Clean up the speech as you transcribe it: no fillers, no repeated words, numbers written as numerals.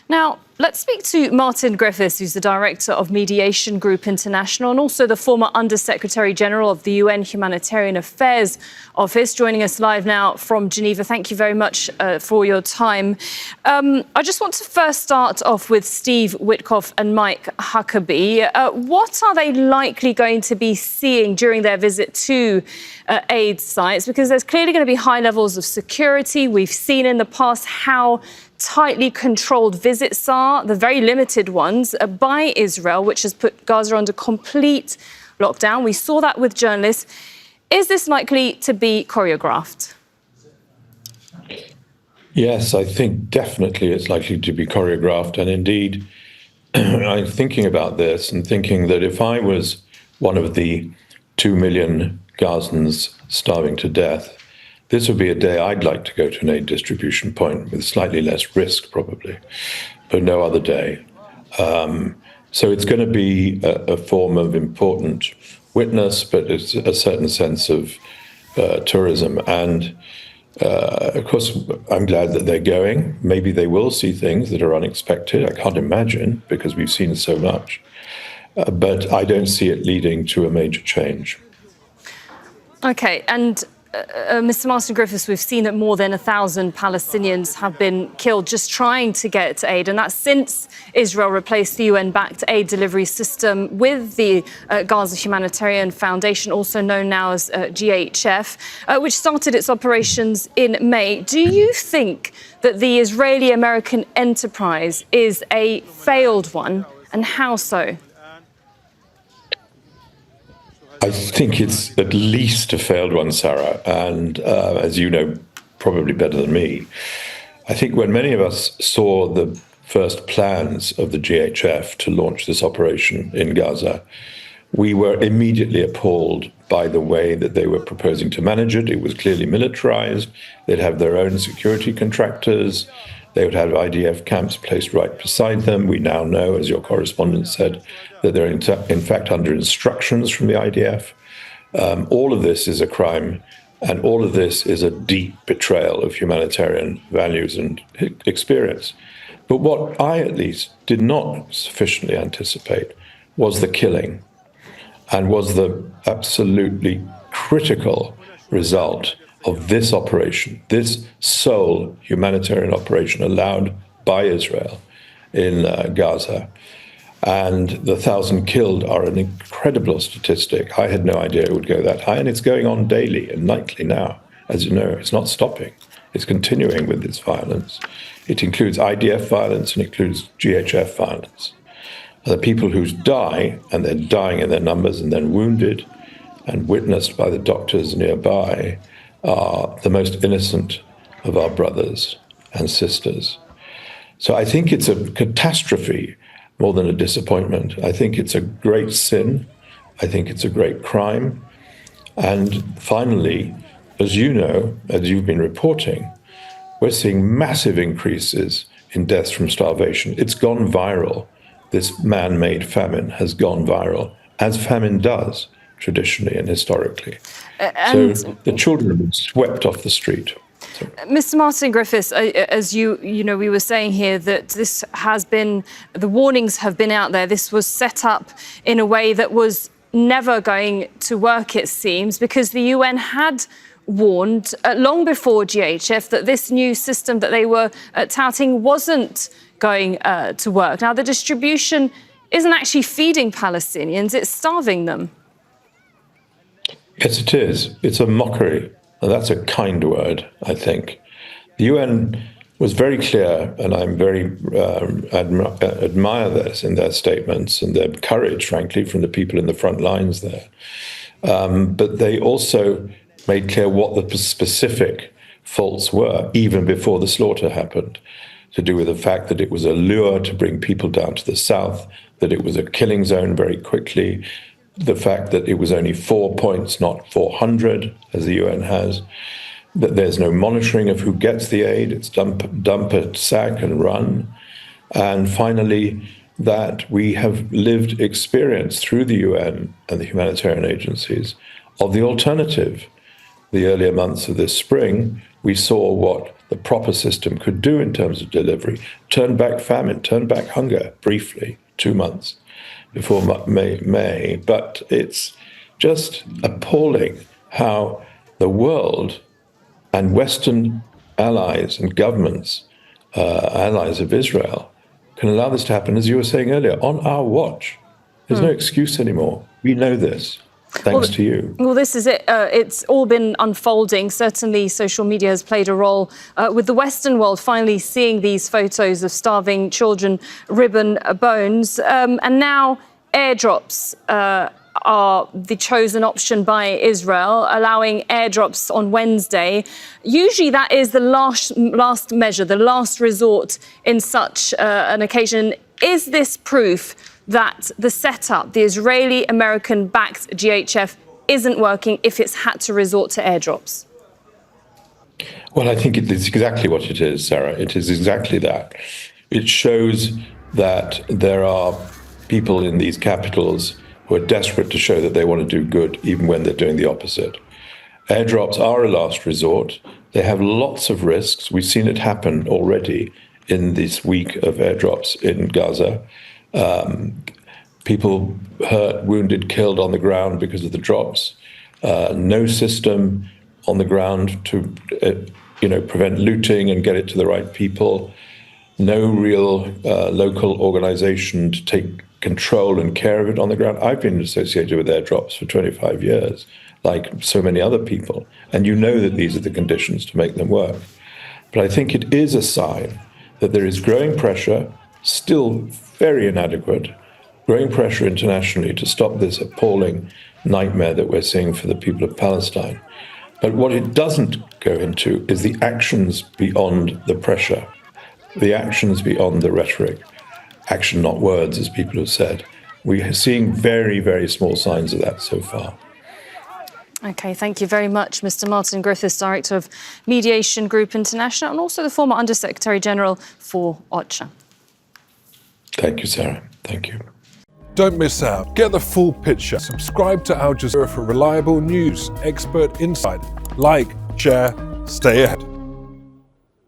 Now, let's speak to Martin Griffiths, who's the director of Mediation Group International and also the former Under-Secretary General of the UN Humanitarian Affairs Office, joining us live now from Geneva. Thank you very much for your time. I just want to first start off with Steve Witkoff and Mike Huckabee. What are they likely going to be seeing during their visit to aid sites? Because there's clearly going to be high levels of security. We've seen in the past how tightly controlled visits are, the very limited ones, by Israel, which has put Gaza under complete lockdown. We saw that with journalists. Is this likely to be choreographed? Yes, I think definitely it's likely to be choreographed. And indeed, I'm thinking about this and thinking that if I was one of the 2 million Gazans starving to death, this would be a day I'd like to go to an aid distribution point with slightly less risk, probably, but no other day. So it's going to be a form of important witness, but it's a certain sense of tourism. And of course, I'm glad that they're going. Maybe they will see things that are unexpected. I can't imagine, because we've seen so much. But I don't see it leading to a major change. OK, and Mr. Martin Griffiths, we've seen that more than 1,000 Palestinians have been killed just trying to get aid, and that's since Israel replaced the UN-backed aid delivery system with the Gaza Humanitarian Foundation, also known now as GHF, which started its operations in May. Do you think that the Israeli-American enterprise is a failed one, and how so? I think it's at least a failed one, Sarah, and as you know probably better than me, I think when many of us saw the first plans of the GHF to launch this operation in Gaza, we were immediately appalled by the way that they were proposing to manage it. It was clearly militarized. They'd have their own security contractors. They would have IDF camps placed right beside them. We now know, as your correspondent said, that they're in fact under instructions from the IDF. All of this is a crime, and all of this is a deep betrayal of humanitarian values and experience. But what I, at least, did not sufficiently anticipate was the killing, and was the absolutely critical result of this operation, this sole humanitarian operation allowed by Israel in Gaza. And the 1,000 killed are an incredible statistic. I had no idea it would go that high, and it's going on daily and nightly now. As you know, it's not stopping. It's continuing with this violence. It includes IDF violence and includes GHF violence. And the people who die, and they're dying in their numbers and then wounded and witnessed by the doctors nearby, are the most innocent of our brothers and sisters. So I think it's a catastrophe more than a disappointment. I think it's a great sin. I think it's a great crime. And finally, as you know, as you've been reporting, we're seeing massive increases in deaths from starvation. It's gone viral. This man-made famine has gone viral, as famine does traditionally and historically. So the children have been swept off the street. So. Mr. Martin Griffiths, as you know, we were saying here that this has been, the warnings have been out there. This was set up in a way that was never going to work, it seems, because the UN had warned long before GHF that this new system that they were touting wasn't going to work. Now, the distribution isn't actually feeding Palestinians, it's starving them. Yes, it is. It's a mockery, and that's a kind word, I think. The UN was very clear, and I'm very admire this in their statements and their courage, frankly, from the people in the front lines there. But they also made clear what the specific faults were, even before the slaughter happened, to do with the fact that it was a lure to bring people down to the south, that it was a killing zone very quickly, the fact that it was only 4 points, not 400, as the UN has, that there's no monitoring of who gets the aid, it's dump it, sack and run. And finally, that we have lived experience through the UN and the humanitarian agencies of the alternative. The earlier months of this spring, we saw what the proper system could do in terms of delivery. Turn back famine, turn back hunger briefly, 2 months before May. But it's just appalling how the world and Western allies and governments, allies of Israel, can allow this to happen, as you were saying earlier, on our watch. There's no excuse anymore. We know this. Thanks to you. Well, this is it. It's all been unfolding. Certainly, social media has played a role with the Western world finally seeing these photos of starving children, ribbon bones. And now airdrops are the chosen option by Israel, allowing airdrops on Wednesday. Usually that is the last measure, the last resort in such an occasion. Is this proof that the setup, the Israeli-American-backed GHF, isn't working if it's had to resort to airdrops? Well, I think it is exactly what it is, Sarah. It is exactly that. It shows that there are people in these capitals who are desperate to show that they want to do good, even when they're doing the opposite. Airdrops are a last resort. They have lots of risks. We've seen it happen already in this week of airdrops in Gaza. People hurt, wounded, killed on the ground because of the drops. No system on the ground to prevent looting and get it to the right people. No real local organization to take control and care of it on the ground. I've been associated with airdrops for 25 years, like so many other people. And you know that these are the conditions to make them work. But I think it is a sign that there is growing pressure, still very inadequate, growing pressure internationally to stop this appalling nightmare that we're seeing for the people of Palestine. But what it doesn't go into is the actions beyond the pressure, the actions beyond the rhetoric. Action, not words, as people have said. We are seeing very, very small signs of that so far. OK, thank you very much, Mr. Martin Griffiths, Director of Mediation Group International, and also the former Under-Secretary General for OCHA. Thank you, Sarah. Thank you. Don't miss out. Get the full picture. Subscribe to Al Jazeera for reliable news, expert insight. Like, share, stay ahead.